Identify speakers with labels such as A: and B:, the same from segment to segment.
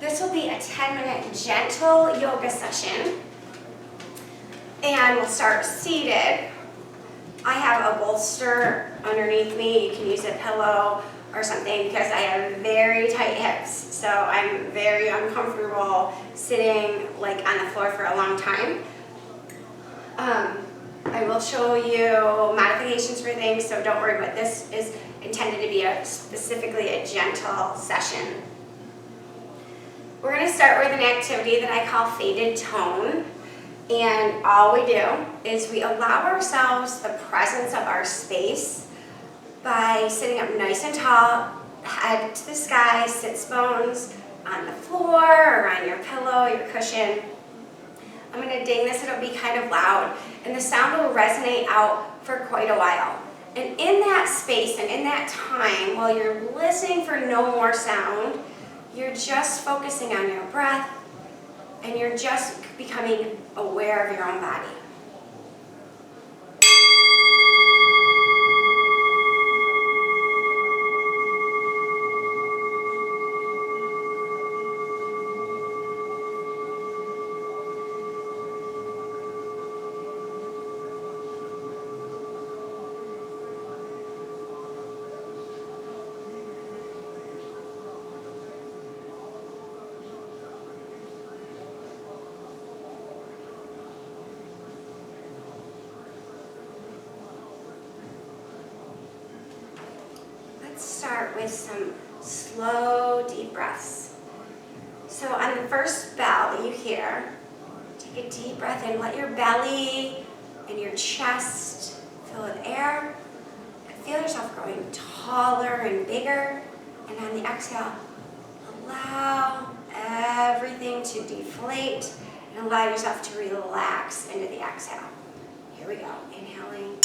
A: This will be a 10-minute gentle yoga session. And we'll start seated. I have a bolster underneath me. You can use a pillow or something because I have very tight hips. So I'm very uncomfortable sitting like on the floor for a long time. I will show you modifications for things, so don't worry, but this is intended to be specifically a gentle session. We're going to start with an activity that I call faded tone. And all we do is we allow ourselves the presence of our space by sitting up nice and tall, head to the sky, sits bones on the floor or on your pillow, your cushion. I'm going to ding this, it'll be kind of loud, and the sound will resonate out for quite a while. And in that space and in that time, while you're listening for no more sound, you're just focusing on your breath, and you're just becoming aware of your own body. Start with some slow, deep breaths. So on the first bell that you hear, take a deep breath in. Let your belly and your chest fill with air. Feel yourself growing taller and bigger. And on the exhale, allow everything to deflate and allow yourself to relax into the exhale. Here we go. Inhaling.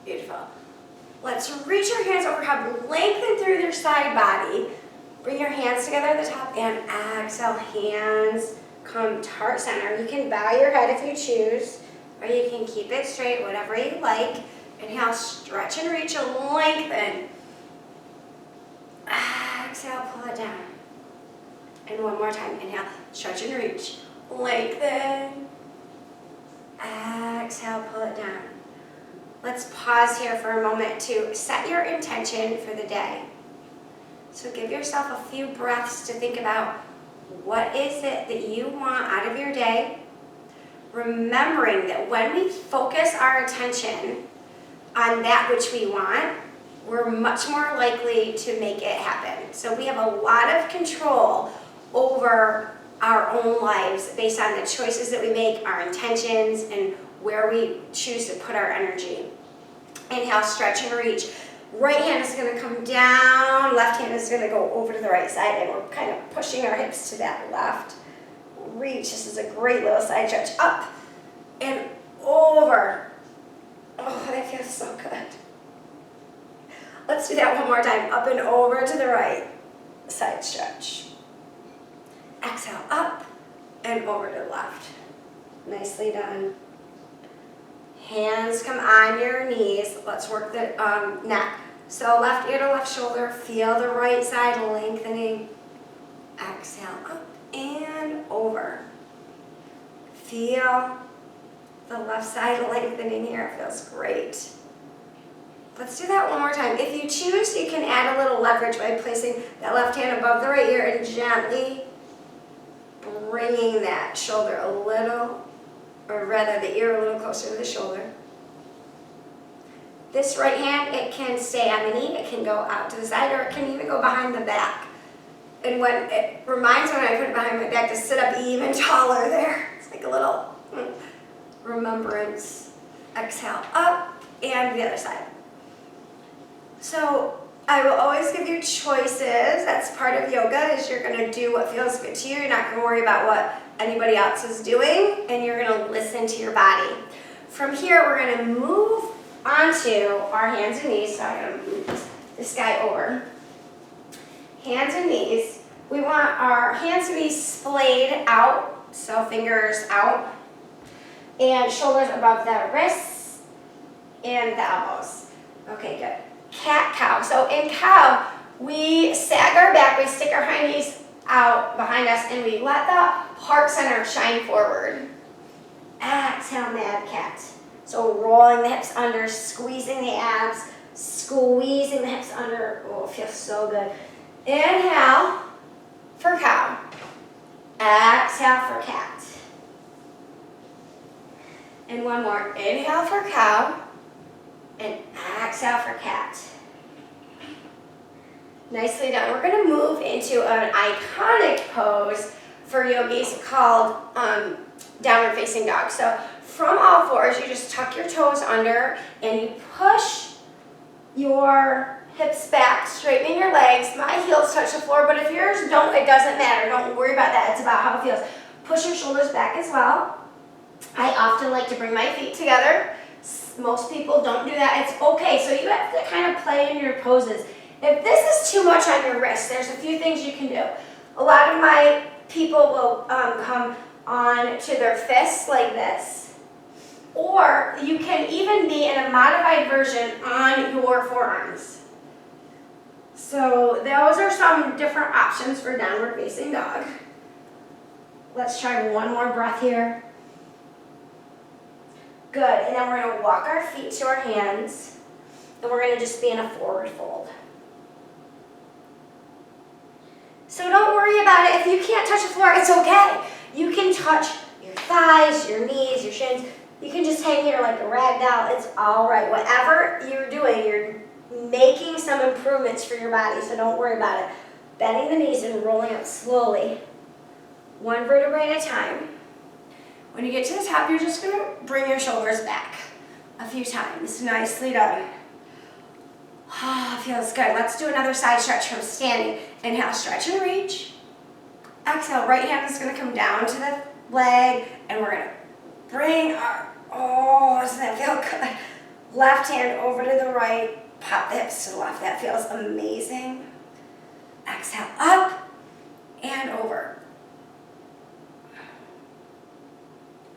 A: Beautiful. Let's reach your hands overhead, lengthen through your side body. Bring your hands together at the top and exhale, hands come to heart center. You can bow your head if you choose, or you can keep it straight, whatever you like. Inhale, stretch and reach and lengthen. Exhale, pull it down. And one more time, inhale, stretch and reach, lengthen. Exhale, pull it down. Let's pause here for a moment to set your intention for the day. So give yourself a few breaths to think about what is it that you want out of your day, remembering that when we focus our attention on that which we want, we're much more likely to make it happen. So we have a lot of control over our own lives based on the choices that we make, our intentions, and where we choose to put our energy. Inhale, stretch and reach. Right hand is going to come down, left hand is going to go over to the right side, and we're kind of pushing our hips to that left. Reach, this is a great little side stretch. Up and over. Oh, that feels so good. Let's do that one more time. Up and over to the right, side stretch. Exhale, up and over to the left. Nicely done. Hands come on your knees. Let's work the neck. So left ear to left shoulder. Feel the right side lengthening. Exhale, up and over. Feel the left side lengthening here. It feels great. Let's do that one more time. If you choose, you can add a little leverage by placing that left hand above the right ear and gently bringing that shoulder a little, or rather the ear a little closer to the shoulder. This right hand, it can stay on the knee, it can go out to the side, or it can even go behind the back. And when it reminds me when I put it behind my back to sit up even taller there. It's like a little remembrance. Exhale up, and the other side. So I will always give you choices. That's part of yoga, is you're gonna do what feels good to you. You're not gonna worry about what anybody else is doing, and you're gonna listen to your body. From here, we're gonna move onto our hands and knees. So I'm gonna move this guy over. Hands and knees. We want our hands to be splayed out, so fingers out, and shoulders above the wrists and the elbows. Okay, good. Cat cow. So in cow, we sag our back, we stick our hind knees out behind us, and we let the heart center shine forward. Exhale, mad cat. So rolling the hips under, squeezing the abs, squeezing the hips under. Oh, it feels so good. Inhale for cow. Exhale for cat. And one more. Inhale for cow. And exhale for cat. Nicely done. We're going to move into an iconic pose for yogis called downward facing dog. So from all fours, you just tuck your toes under and you push your hips back, straightening your legs. My heels touch the floor, but if yours don't, it doesn't matter. Don't worry about that. It's about how it feels. Push your shoulders back as well. I often like to bring my feet together. Most people don't do that. It's okay. So you have to kind of play in your poses. If this is too much on your wrist, there's a few things you can do. A lot of my people will come on to their fists like this. Or you can even be in a modified version on your forearms. So those are some different options for downward facing dog. Let's try one more breath here. Good, and then we're going to walk our feet to our hands, and we're going to just be in a forward fold. So don't worry about it. If you can't touch the floor, it's okay. You can touch your thighs, your knees, your shins. You can just hang here like a rag doll. It's all right. Whatever you're doing, you're making some improvements for your body, so don't worry about it. Bending the knees and rolling up slowly, one vertebrae at a time. When you get to the top, you're just going to bring your shoulders back a few times. Nicely done. Oh, feels good. Let's do another side stretch from standing. Inhale, stretch and reach. Exhale, right hand is going to come down to the leg, and we're going to bring our, oh, doesn't that feel good? Left hand over to the right, pop the hips to the left. That feels amazing. Exhale, up and over.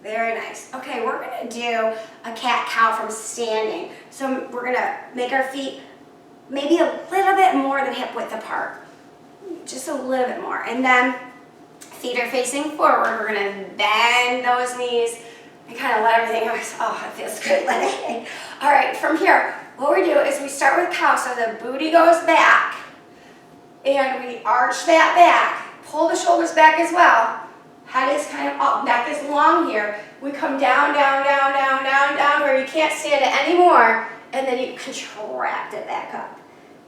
A: Very nice. Okay, we're going to do a cat-cow from standing. So we're going to make our feet maybe a little bit more than hip width apart. Just a little bit more. And then feet are facing forward. We're going to bend those knees and kind of let everything go. Oh, it feels good. Let it hang. All right, from here, what we do is we start with cow. So the booty goes back, and we arch that back. Pull the shoulders back as well. Head is kind of up, neck is long here. We come down, down, down, down, down, down, where you can't stand it anymore, and then you contract it back up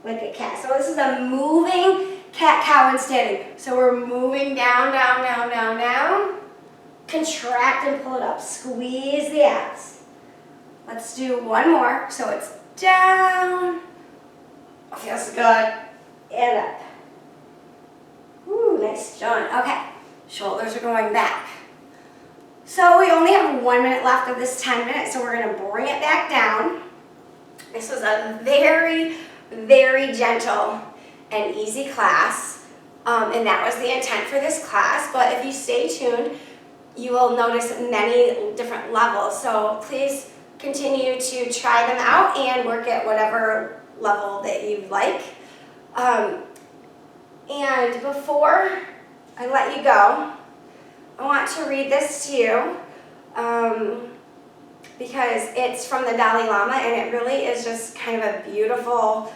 A: like a cat. So this is a moving cat-cow and standing. So we're moving down, down, down, down, down. Contract and pull it up. Squeeze the abs. Let's do one more. So it's down. Oh, feels good. And up. Ooh, nice done. Okay. Shoulders are going back. So we only have 1 minute left of this 10 minutes, so we're going to bring it back down. This was a very, very gentle and easy class, and that was the intent for this class. But if you stay tuned, you will notice many different levels. So please continue to try them out and work at whatever level that you like. And before I let you go, I want to read this to you because it's from the Dalai Lama, and it really is just kind of a beautiful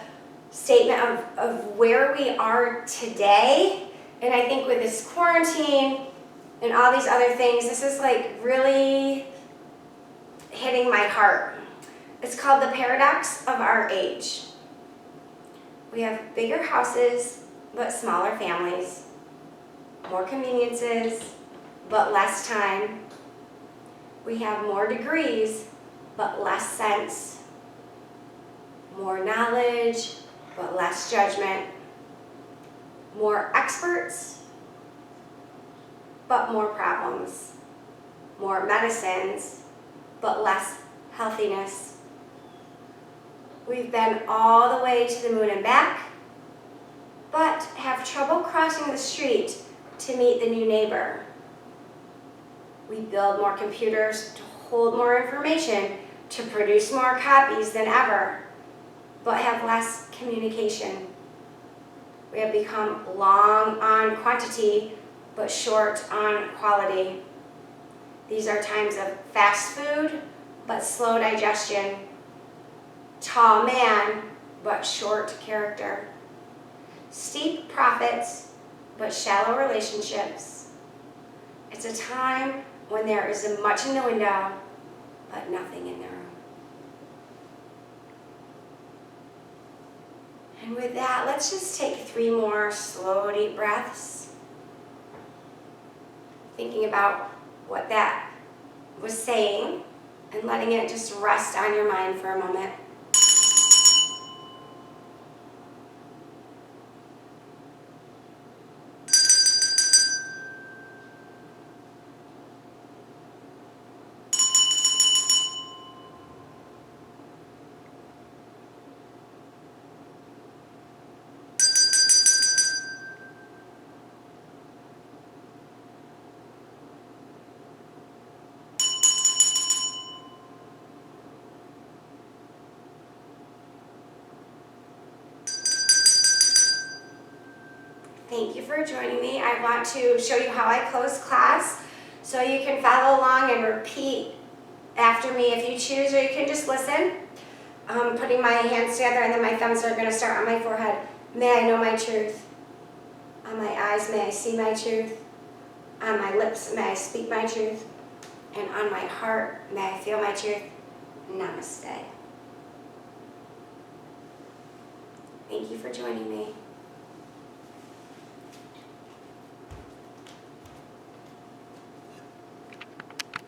A: statement of where we are today. And I think with this quarantine and all these other things, this is like really hitting my heart. It's called The Paradox of Our Age. We have bigger houses, but smaller families. More conveniences, but less time. We have more degrees, but less sense. More knowledge, but less judgment. More experts, but more problems. More medicines, but less healthiness. We've been all the way to the moon and back, but have trouble crossing the street to meet the new neighbor. We build more computers to hold more information, to produce more copies than ever, but have less communication. We have become long on quantity, but short on quality. These are times of fast food, but slow digestion. Tall man, but short character. Steep profits, but shallow relationships. It's a time when there is much in the window, but nothing in the room. And with that, let's just take 3 more slow, deep breaths. Thinking about what that was saying and letting it just rest on your mind for a moment. Thank you for joining me. I want to show you how I close class so you can follow along and repeat after me if you choose, or you can just listen. Putting my hands together and then my thumbs are going to start on my forehead. May I know my truth. On my eyes, may I see my truth. On my lips, may I speak my truth. And on my heart, may I feel my truth. Namaste. Thank you for joining me.